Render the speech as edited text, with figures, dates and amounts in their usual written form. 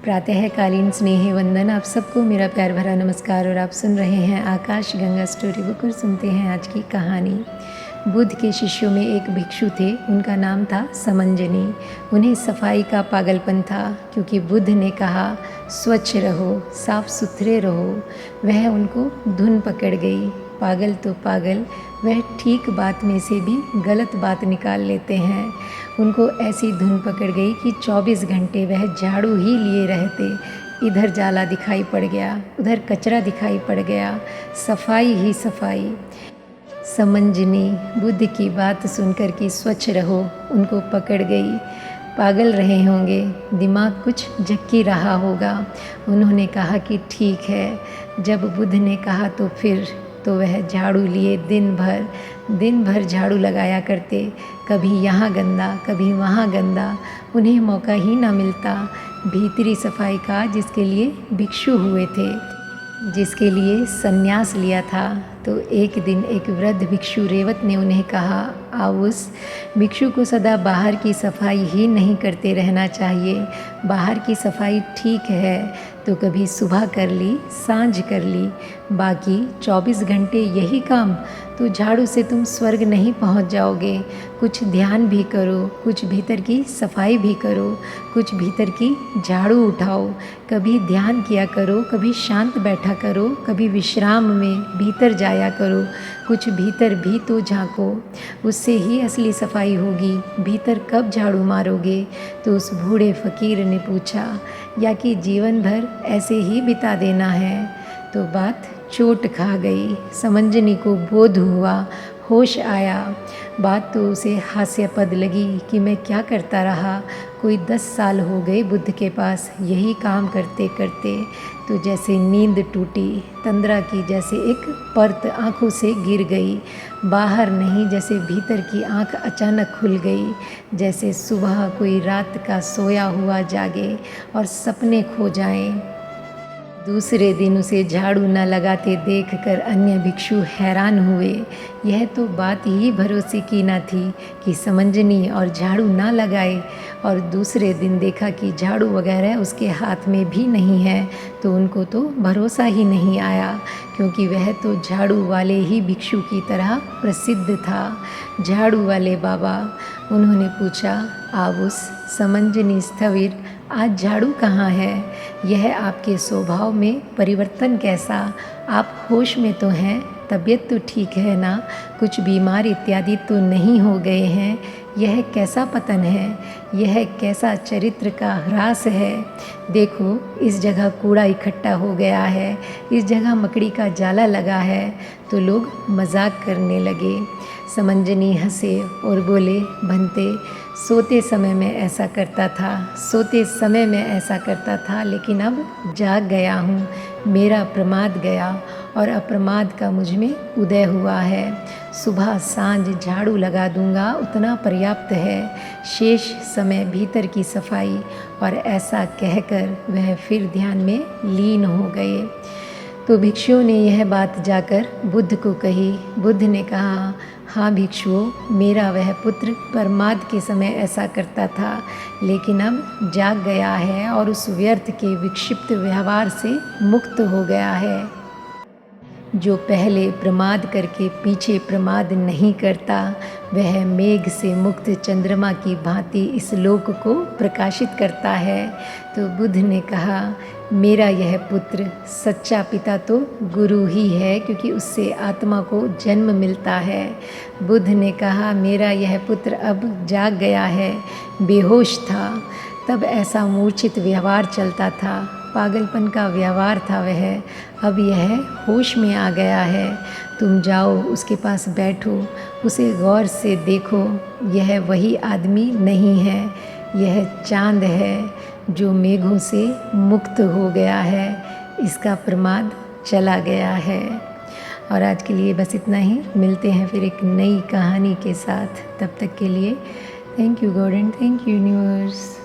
प्रातःकालीन स्नेह वंदन। आप सबको मेरा प्यार भरा नमस्कार। और आप सुन रहे हैं आकाश गंगा स्टोरी बुक और सुनते हैं आज की कहानी। बुद्ध के शिष्यों में एक भिक्षु थे, उनका नाम था समंजनी। उन्हें सफाई का पागलपन था, क्योंकि बुद्ध ने कहा स्वच्छ रहो, साफ सुथरे रहो। वह उनको धुन पकड़ गई। पागल तो पागल, वह ठीक बात में से भी गलत बात निकाल लेते हैं। उनको ऐसी धुन पकड़ गई कि 24 घंटे वह झाड़ू ही लिए रहते। इधर जाला दिखाई पड़ गया, उधर कचरा दिखाई पड़ गया, सफाई ही सफाई। समंजनी बुद्ध की बात सुनकर कि स्वच्छ रहो, उनको पकड़ गई। पागल रहे होंगे, दिमाग कुछ झक्की रहा होगा। उन्होंने कहा कि ठीक है। जब बुद्ध ने कहा तो वह झाड़ू लिए दिन भर झाड़ू लगाया करते। कभी यहाँ गंदा, कभी वहाँ गंदा। उन्हें मौका ही ना मिलता भीतरी सफाई का, जिसके लिए भिक्षु हुए थे, जिसके लिए संन्यास लिया था। तो एक दिन एक वृद्ध भिक्षु रेवत ने उन्हें कहा, उस भिक्षु को सदा बाहर की सफाई ही नहीं करते रहना चाहिए। बाहर की सफाई ठीक है तो कभी सुबह कर ली, सांझ कर ली, बाकी 24 घंटे यही काम, तो झाड़ू से तुम स्वर्ग नहीं पहुंच जाओगे। कुछ ध्यान भी करो, कुछ भीतर की सफाई भी करो, कुछ भीतर की झाड़ू उठाओ। कभी ध्यान किया करो, कभी शांत बैठा करो, कभी विश्राम में भीतर जाया करो। कुछ भीतर भी तो झांको, उससे ही असली सफाई होगी। भीतर कब झाड़ू मारोगे? तो उस बूढ़े फकीर ने पूछा, या कि जीवन भर ऐसे ही बिता देना है? तो बात चोट खा गई। समंजनी को बोध हुआ, होश आया। बात तो उसे हास्यास्पद लगी कि मैं क्या करता रहा। कोई 10 साल हो गए बुद्ध के पास यही काम करते करते। तो जैसे नींद टूटी, तंद्रा की जैसे एक परत आँखों से गिर गई। बाहर नहीं, जैसे भीतर की आँख अचानक खुल गई। जैसे सुबह कोई रात का सोया हुआ जागे और सपने खो जाएं। दूसरे दिन उसे झाड़ू न लगाते देखकर अन्य भिक्षु हैरान हुए। यह तो बात ही भरोसे की न थी कि समंजनी और झाड़ू ना लगाए, और दूसरे दिन देखा कि झाड़ू वगैरह उसके हाथ में भी नहीं है। तो उनको तो भरोसा ही नहीं आया, क्योंकि वह तो झाड़ू वाले ही भिक्षु की तरह प्रसिद्ध था। झाड़ू वाले बाबा। उन्होंने पूछा, आवुस समंजनी स्थविर, आज झाड़ू कहाँ है? यह आपके स्वभाव में परिवर्तन कैसा? आप होश में तो हैं, तबीयत तो ठीक है ना? कुछ बीमार इत्यादि तो नहीं हो गए हैं? यह कैसा पतन है? यह कैसा चरित्र का ह्रास है? देखो, इस जगह कूड़ा इकट्ठा हो गया है, इस जगह मकड़ी का जाला लगा है। तो लोग मजाक करने लगे। समंजनी हंसे और बोले, भंते, सोते समय में ऐसा करता था, सोते समय में ऐसा करता था, लेकिन अब जाग गया हूँ। मेरा प्रमाद गया और अप्रमाद का मुझ में उदय हुआ है। सुबह सांझ झाड़ू लगा दूंगा, उतना पर्याप्त है। शेष समय भीतर की सफाई। और ऐसा कहकर वह फिर ध्यान में लीन हो गए। तो भिक्षुओं ने यह बात जाकर बुद्ध को कही। बुद्ध ने कहा, हाँ भिक्षुओं, मेरा वह पुत्र प्रमाद के समय ऐसा करता था, लेकिन अब जाग गया है और उस व्यर्थ के विक्षिप्त व्यवहार से मुक्त हो गया है। जो पहले प्रमाद करके पीछे प्रमाद नहीं करता, वह मेघ से मुक्त चंद्रमा की भांति इस लोक को प्रकाशित करता है। तो बुद्ध ने कहा, मेरा यह पुत्र सच्चा पिता तो गुरु ही है, क्योंकि उससे आत्मा को जन्म मिलता है। बुद्ध ने कहा, मेरा यह पुत्र अब जाग गया है। बेहोश था तब ऐसा मूर्छित व्यवहार चलता था, पागलपन का व्यवहार था वह, अब यह होश में आ गया है। तुम जाओ, उसके पास बैठो, उसे गौर से देखो। यह वही आदमी नहीं है, यह चांद है जो मेघों से मुक्त हो गया है। इसका प्रमाद चला गया है। और आज के लिए बस इतना ही। मिलते हैं फिर एक नई कहानी के साथ। तब तक के लिए thank you God and thank you universe.